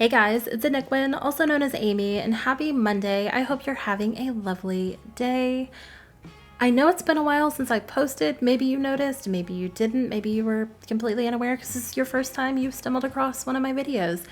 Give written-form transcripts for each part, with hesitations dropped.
Hey guys, it's ANicWin, also known as Amy, and happy Monday. I hope you're having a lovely day. I know it's been a while since I posted. Maybe you noticed, maybe you didn't, maybe you were completely unaware because this is your first time you've stumbled across one of my videos.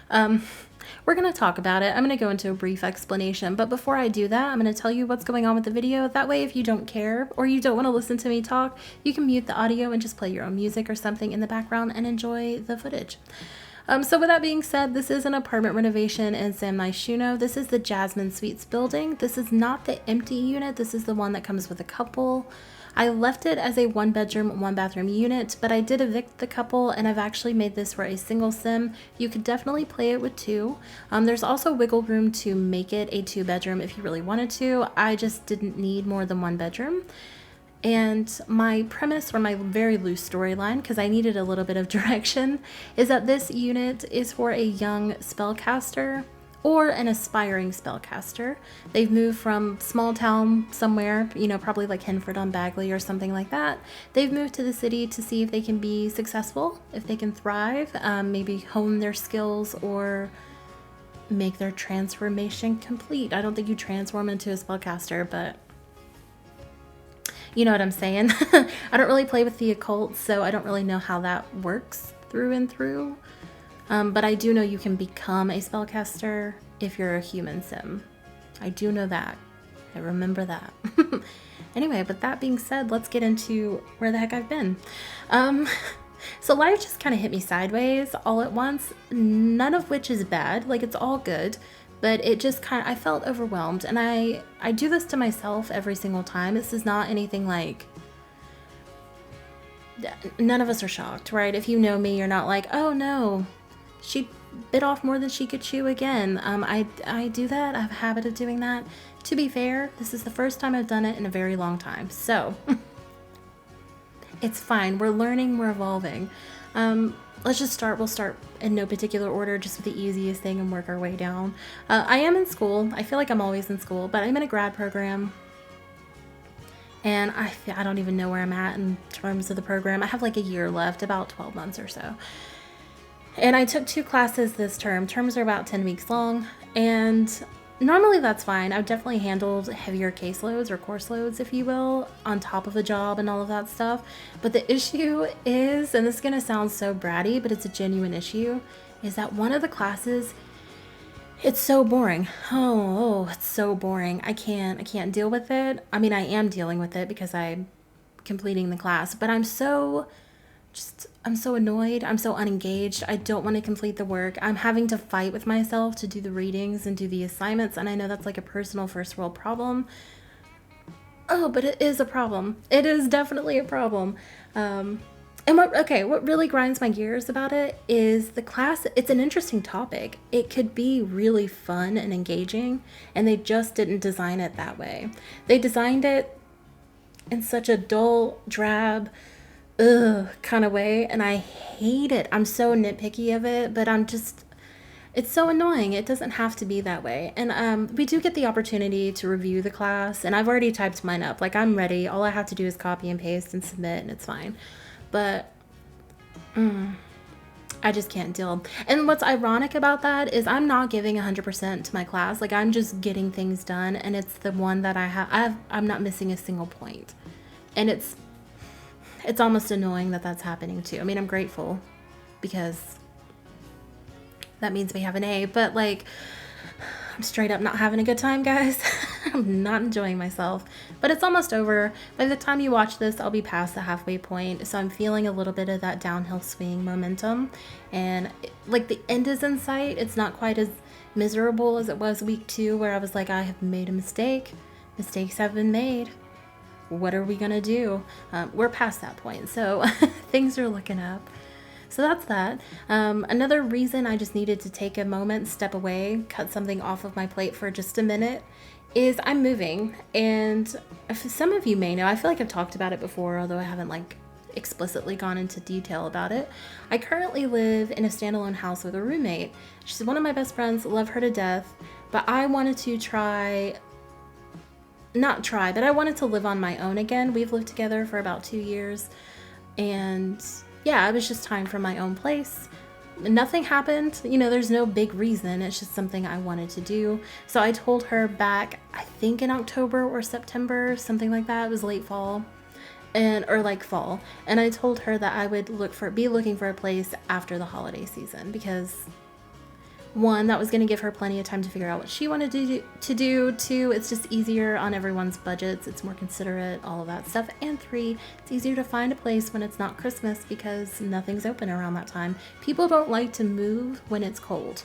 We're going to talk about it. I'm going to go into a brief explanation, but before I do that, I'm going to tell you what's going on with the video. That way, if you don't care or you don't want to listen to me talk, you can mute the audio and just play your own music or something in the background and enjoy the footage. So with that being said, this is an apartment renovation in Myshuno. This is the Jasmine Suites building. This is not the empty unit. This is the one that comes with a couple. I left it as a 1-bedroom, 1-bathroom unit, but I did evict the couple, and I've actually made this for a single sim. You could definitely play it with two. There's also wiggle room to make it a 2-bedroom if you really wanted to. I just didn't need more than 1 bedroom. And my premise, or my very loose storyline, because I needed a little bit of direction, is that this unit is for a young spellcaster or an aspiring spellcaster. They've moved from small town somewhere, you know, probably like Henford-on-Bagley or something like that. They've moved to the city to see if they can be successful, if they can thrive, maybe hone their skills or make their transformation complete. I don't think you transform into a spellcaster, but you know what I'm saying. I don't really play with the occult, so I don't really know how that works through and through. But I do know you can become a spellcaster if you're a human sim. I do know that. I remember that. Anyway, but that being said, let's get into where the heck I've been. So life just kind of hit me sideways all at once, none of which is bad. Like, it's all good. But it just kind of, I felt overwhelmed, and I do this to myself every single time. This is not anything like, none of us are shocked, right? If you know me, you're not like, oh no, she bit off more than she could chew again. I do that. I have a habit of doing that. To be fair, this is the first time I've done it in a very long time. So it's fine. We're learning, we're evolving. Let's just start. We'll start in no particular order, just with the easiest thing and work our way down. I am in school. I feel like I'm always in school, but I'm in a grad program. And I don't even know where I'm at in terms of the program. I have like a year left, about 12 months or so. And I took 2 classes this term. Terms are about 10 weeks long. And normally that's fine. I've definitely handled heavier caseloads or course loads, if you will, on top of a job and all of that stuff. But the issue is, and this is going to sound so bratty, but it's a genuine issue, is that one of the classes, it's so boring. Oh, it's so boring. I can't deal with it. I mean, I am dealing with it because I'm completing the class, but I'm so annoyed. I'm so unengaged. I don't want to complete the work. I'm having to fight with myself to do the readings and do the assignments. And I know that's like a personal first world problem. Oh, but it is a problem. It is definitely a problem. And what really grinds my gears about it is the class. It's an interesting topic. It could be really fun and engaging, and they just didn't design it that way. They designed it in such a dull, drab, kind of way, and I hate it. I'm so nitpicky of it, but it's so annoying. It doesn't have to be that way. And we do get the opportunity to review the class, and I've already typed mine up. Like, I'm ready. All I have to do is copy and paste and submit, and it's fine. But I just can't deal. And what's ironic about that is I'm not giving 100% to my class. Like, I'm just getting things done, and it's the one that I'm not missing a single point. And it's almost annoying that that's happening too. I mean, I'm grateful because that means we have an A, but like, I'm straight up not having a good time, guys. I'm not enjoying myself, but it's almost over. By the time you watch this, I'll be past the halfway point. So I'm feeling a little bit of that downhill swing momentum, and like the end is in sight. It's not quite as miserable as it was week 2, where I was like, I have made a mistake. Mistakes have been made. What are we gonna do? We're past that point, so things are looking up. So that's that. Another reason I just needed to take a moment, step away, cut something off of my plate for just a minute is I'm moving. And some of you may know, I feel like I've talked about it before, although I haven't like explicitly gone into detail about it. I currently live in a standalone house with a roommate. She's one of my best friends, love her to death, but I wanted to but I wanted to live on my own again. We've lived together for about 2 years, and yeah, it was just time for my own place. nothing happened. You know, there's no big reason. It's just something I wanted to do. So I told her back, I think in October or September, something like that. It was late fall. Or like fall, and I told her that I would be looking for a place after the holiday season, because one, that was going to give her plenty of time to figure out what she wanted to do. Two, it's just easier on everyone's budgets, it's more considerate, all of that stuff. And three, it's easier to find a place when it's not Christmas, because nothing's open around that time. People don't like to move when it's cold,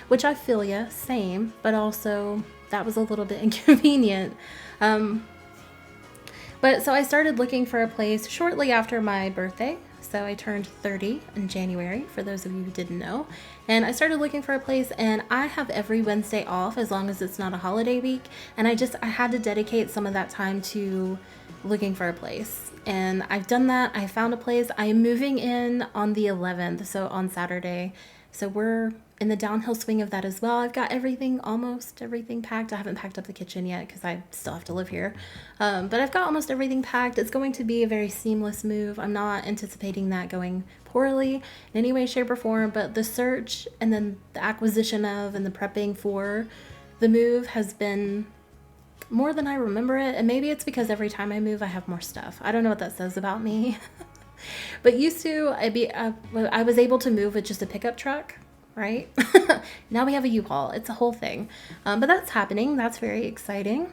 which I feel ya, same, but also that was a little bit inconvenient. But so I started looking for a place shortly after my birthday. So I turned 30 in January, for those of you who didn't know. And I started looking for a place, and I have every Wednesday off as long as it's not a holiday week. And I had to dedicate some of that time to looking for a place. And I've done that. I found a place. I am moving in on the 11th, so on Saturday. So we're in the downhill swing of that as well. I've got almost everything packed. I haven't packed up the kitchen yet because I still have to live here. But I've got almost everything packed. It's going to be a very seamless move. I'm not anticipating that going poorly in any way, shape, or form. But the search and then the acquisition of and the prepping for the move has been more than I remember it. And maybe it's because every time I move, I have more stuff. I don't know what that says about me. But used to, I was able to move with just a pickup truck, right? Now we have a U-Haul. It's a whole thing. But that's happening. That's very exciting.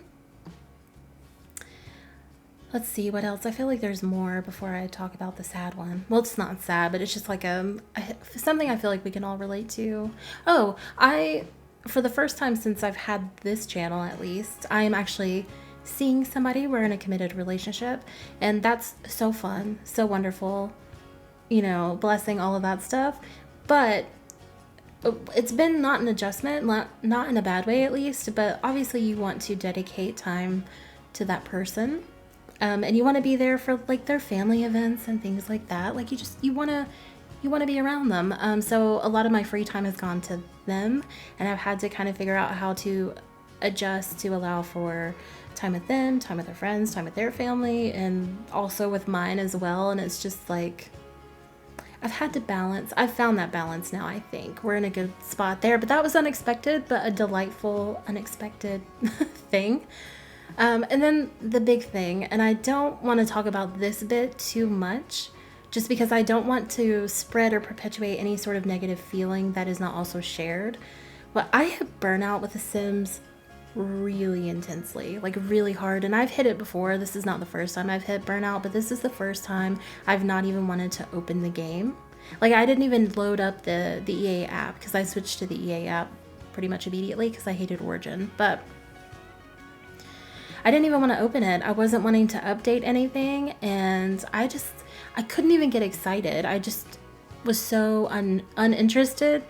Let's see what else. I feel like there's more before I talk about the sad one. Well, it's not sad, but it's just like something I feel like we can all relate to. Oh, for the first time since I've had this channel, at least, I am actually seeing somebody. We're in a committed relationship, and that's so fun, so wonderful, you know, blessing, all of that stuff. But it's been not an adjustment, not in a bad way at least, but obviously you want to dedicate time to that person, and you want to be there for like their family events and things like that. Like you want to be around them. So a lot of my free time has gone to them, and I've had to kind of figure out how to adjust to allow for time with them, time with their friends, time with their family, and also with mine as well. And it's just like, I've had to balance. I've found that balance now, I think. We're in a good spot there, but that was unexpected, but a delightful, unexpected thing. And then the big thing, and I don't want to talk about this bit too much, just because I don't want to spread or perpetuate any sort of negative feeling that is not also shared. But I have burnout with The Sims really intensely, like really hard, and I've hit it before. This is not the first time I've hit burnout, but this is the first time I've not even wanted to open the game. Like, I didn't even load up the EA app, because I switched to the EA app pretty much immediately because I hated Origin, but I didn't even want to open it. I wasn't wanting to update anything, and I couldn't even get excited. I just was so uninterested.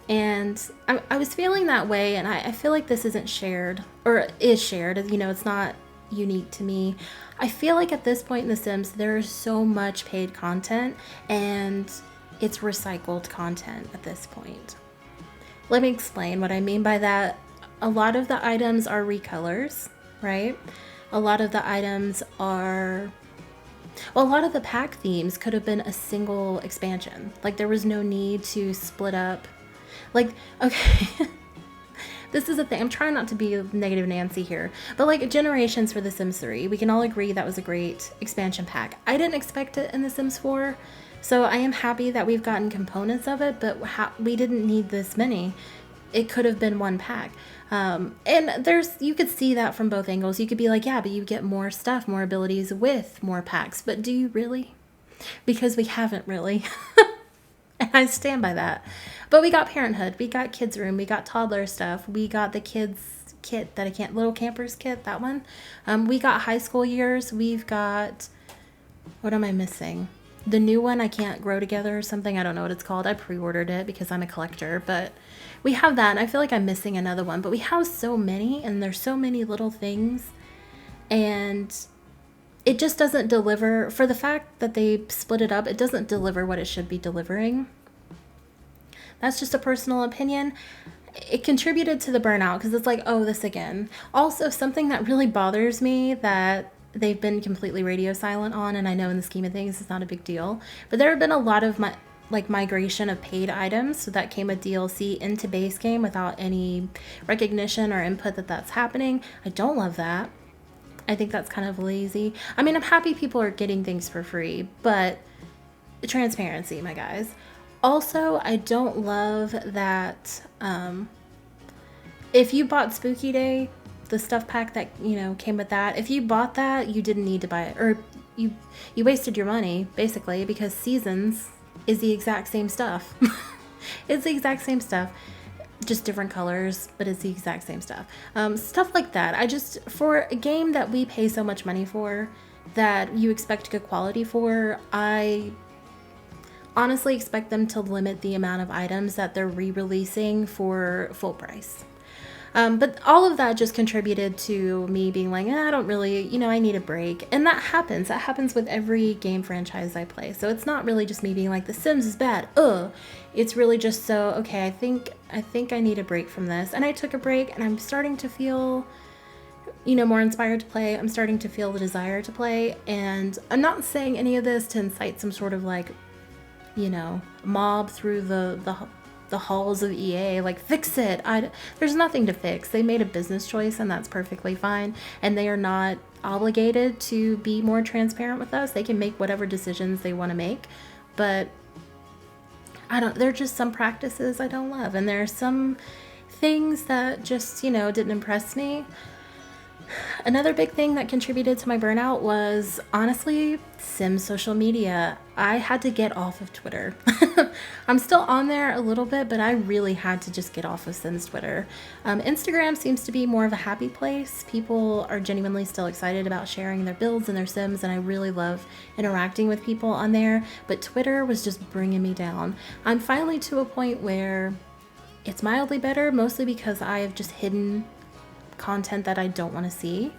And I was feeling that way, and I feel like this isn't shared, or is shared, you know, it's not unique to me. I feel like at this point in The Sims, there is so much paid content, and it's recycled content at this point. Let me explain what I mean by that. A lot of the items are recolors, right? A lot of the items are... Well, a lot of the pack themes could have been a single expansion. Like, there was no need to split up. Like, okay, this is a thing. I'm trying not to be negative Nancy here, but like Generations for The Sims 3, we can all agree that was a great expansion pack. I didn't expect it in The Sims 4, so I am happy that we've gotten components of it, but we didn't need this many. It could have been one pack. And you could see that from both angles. You could be like, yeah, but you get more stuff, more abilities with more packs, but do you really? Because we haven't really. And I stand by that. But we got Parenthood, we got Kids Room, we got toddler stuff, we got the kids kit that Little Campers kit, that one. We got High School Years, we've got, what am I missing? The new one, I Can't Grow Together or something, I don't know what it's called. I pre-ordered it because I'm a collector, but we have that, and I feel like I'm missing another one. But we have so many, and there's so many little things, and it just doesn't deliver. For the fact that they split it up, it doesn't deliver what it should be delivering. That's just a personal opinion. It contributed to the burnout because it's like, oh, this again. Also, something that really bothers me that they've been completely radio silent on, and I know in the scheme of things it's not a big deal, but there have been a lot of like migration of paid items, so that came with DLC into base game without any recognition or input that that's happening. I don't love that. I think that's kind of lazy. I mean, I'm happy people are getting things for free, but transparency, my guys. Also, I don't love that if you bought Spooky Day, the stuff pack that, you know, came with that, if you bought that, you didn't need to buy it, or you wasted your money, basically, because Seasons is the exact same stuff. It's the exact same stuff, just different colors, but it's the exact same stuff. Stuff like that. I just, for a game that we pay so much money for, that you expect good quality for, I honestly expect them to limit the amount of items that they're re-releasing for full price. But all of that just contributed to me being like, I don't really, you know, I need a break. And that happens. That happens with every game franchise I play. So it's not really just me being like, The Sims is bad. It's really just so, okay, I think I need a break from this. And I took a break, and I'm starting to feel, you know, more inspired to play. I'm starting to feel the desire to play. And I'm not saying any of this to incite some sort of like, you know, mob through the halls of EA, like, fix it. There's nothing to fix. They made a business choice, and that's perfectly fine. And they are not obligated to be more transparent with us. They can make whatever decisions they want to make. But there are just some practices I don't love. And there are some things that just, you know, didn't impress me. Another big thing that contributed to my burnout was, honestly, Sims social media. I had to get off of Twitter. I'm still on there a little bit, but I really had to just get off of Sims Twitter. Instagram seems to be more of a happy place. People are genuinely still excited about sharing their builds and their Sims, and I really love interacting with people on there. But Twitter was just bringing me down. I'm finally to a point where it's mildly better, mostly because I have just hidden content that I don't want to see.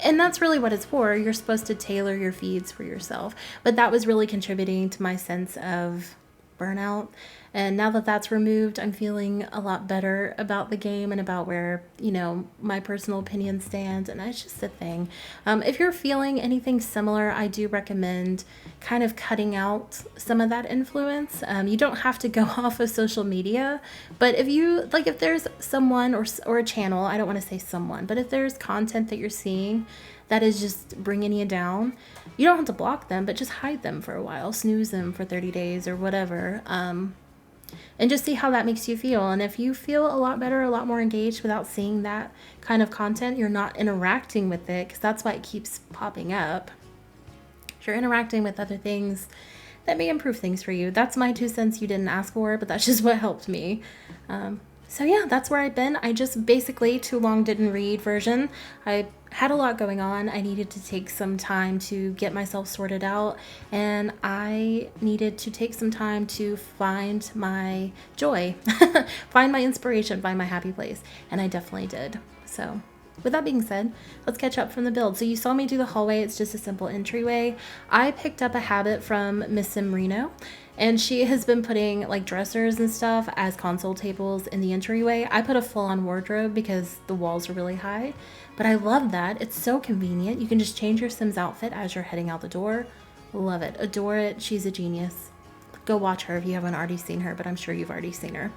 And that's really what it's for. You're supposed to tailor your feeds for yourself. But that was really contributing to my sense of burnout. And now that that's removed, I'm feeling a lot better about the game and about where, you know, my personal opinions stand. And it's just a thing. If you're feeling anything similar, I do recommend kind of cutting out some of that influence. You don't have to go off of social media, but if there's someone or a channel, I don't want to say someone, but if there's content that you're seeing that is just bringing you down, you don't have to block them, but just hide them for a while, snooze them for 30 days or whatever, and just see how that makes you feel. And if you feel a lot better, a lot more engaged without seeing that kind of content, you're not interacting with it, because that's why it keeps popping up. If you're interacting with other things that may improve things for you. That's my 2 cents you didn't ask for, but that's just what helped me. So yeah, that's where I've been. I just basically, too long didn't read version. I had a lot going on. I needed to take some time to get myself sorted out, and I needed to take some time to find my joy, find my inspiration, find my happy place, and I definitely did. So with that being said, let's catch up from the build. So you saw me do the hallway. It's just a simple entryway. I picked up a habit from Miss Simrino, and she has been putting like dressers and stuff as console tables in the entryway. I put a full-on wardrobe because the walls are really high, but I love that. It's so convenient. You can just change your Sims outfit as you're heading out the door. Love it. Adore it. She's a genius. Go watch her if you haven't already seen her, but I'm sure you've already seen her.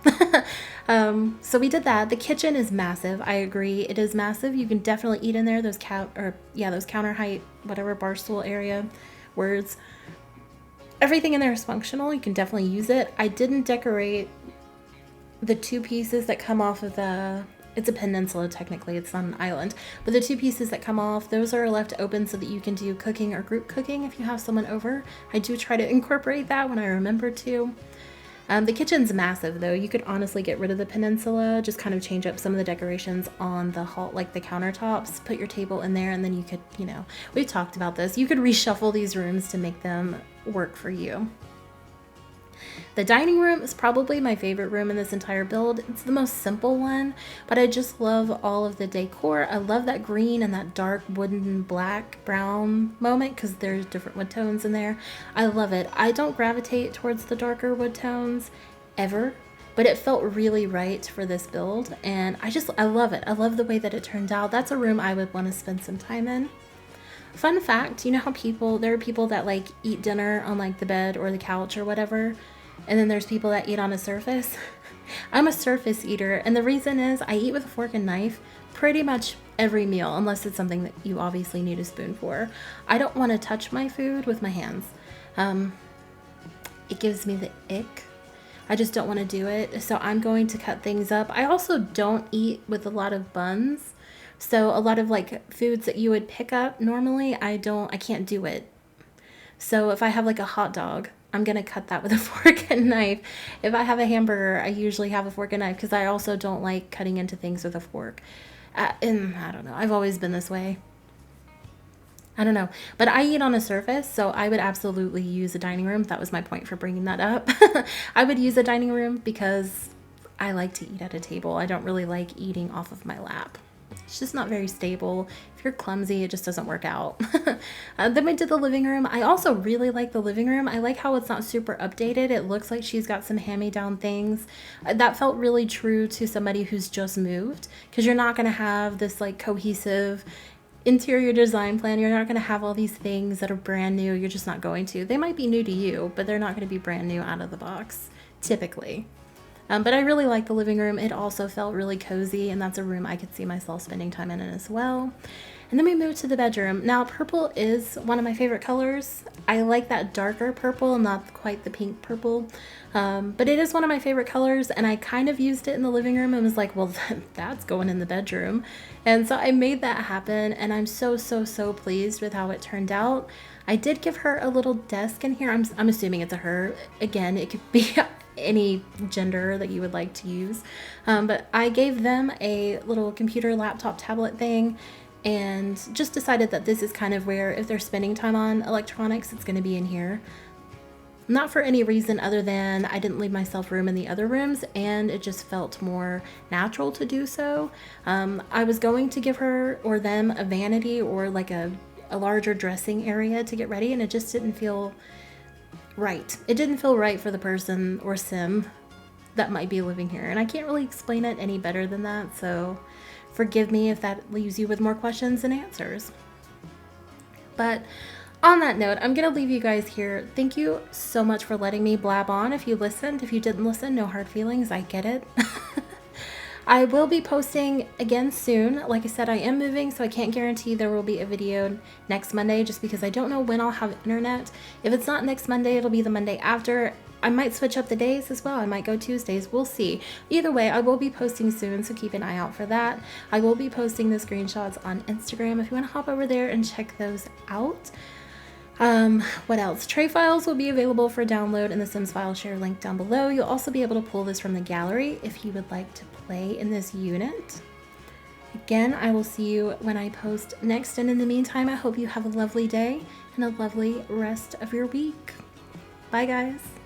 So we did that. The kitchen is massive. I agree. It is massive. You can definitely eat in there. Those counter height, whatever, bar stool area words. Everything in there is functional. You can definitely use it. I didn't decorate the 2 pieces that come off of it's a peninsula technically, it's not an island, but the 2 pieces that come off, those are left open so that you can do cooking or group cooking if you have someone over. I do try to incorporate that when I remember to. The kitchen's massive though. You could honestly get rid of the peninsula, just kind of change up some of the decorations on the hall, like the countertops, put your table in there, and then you could, you know, we've talked about this, you could reshuffle these rooms to make them work for you. The dining room is probably my favorite room in this entire build. It's the most simple one, but I just love all of the decor. I love that green and that dark wooden black brown moment because there's different wood tones in there. I love it. I don't gravitate towards the darker wood tones ever, but it felt really right for this build, and I love it. I love the way that it turned out. That's a room I would want to spend some time in. Fun fact, you know how there are people that like eat dinner on like the bed or the couch or whatever, and then there's people that eat on a surface? I'm a surface eater, and the reason is I eat with a fork and knife pretty much every meal, unless it's something that you obviously need a spoon for. I don't want to touch my food with my hands. It gives me the ick. I just don't want to do it, so I'm going to cut things up. I also don't eat with a lot of buns, so a lot of like foods that you would pick up normally, I can't do it. So if I have like a hot dog, I'm gonna cut that with a fork and knife. If I have a hamburger, I usually have a fork and knife because I also don't like cutting into things with a fork. And I don't know, I've always been this way. I don't know, but I eat on a surface, so I would absolutely use a dining room. That was my point for bringing that up. I would use a dining room because I like to eat at a table. I don't really like eating off of my lap. It's just not very stable. If you're clumsy, it just doesn't work out. Then we did the living room. I also really like the living room. I like how it's not super updated. It looks like she's got some hand-me-down things. That felt really true to somebody who's just moved, because you're not going to have this like cohesive interior design plan. You're not going to have all these things that are brand new. You're just not going to. They might be new to you, but they're not going to be brand new out of the box, typically. But I really like the living room. It also felt really cozy, and that's a room I could see myself spending time in as well. And then we moved to the bedroom. Now, purple is one of my favorite colors. I like that darker purple, not quite the pink purple. But it is one of my favorite colors, and I kind of used it in the living room and was like, well, that's going in the bedroom. And so I made that happen, and I'm so, so, so pleased with how it turned out. I did give her a little desk in here. I'm assuming it's a her. Again, it could be any gender that you would like to use. But I gave them a little computer, laptop, tablet thing, and just decided that this is kind of where, if they're spending time on electronics, it's going to be in here. Not for any reason other than I didn't leave myself room in the other rooms, and it just felt more natural to do so. I was going to give her or them a vanity or like a larger dressing area to get ready, and it just didn't feel right. It didn't feel right for the person or sim that might be living here, and I can't really explain it any better than that, so forgive me if that leaves you with more questions than answers. But on that note, I'm going to leave you guys here. Thank you so much for letting me blab on. If you listened, if you didn't listen, no hard feelings. I get it. I will be posting again soon. Like I said, I am moving, so I can't guarantee there will be a video next Monday just because I don't know when I'll have internet. If it's not next Monday, it'll be the Monday after. I might switch up the days as well. I might go Tuesdays. We'll see. Either way, I will be posting soon, so keep an eye out for that. I will be posting the screenshots on Instagram if you want to hop over there and check those out. What else? Tray files will be available for download in the Sims file share link down below. You'll also be able to pull this from the gallery if you would like to play in this unit. Again, I will see you when I post next, and in the meantime, I hope you have a lovely day and a lovely rest of your week. Bye, guys.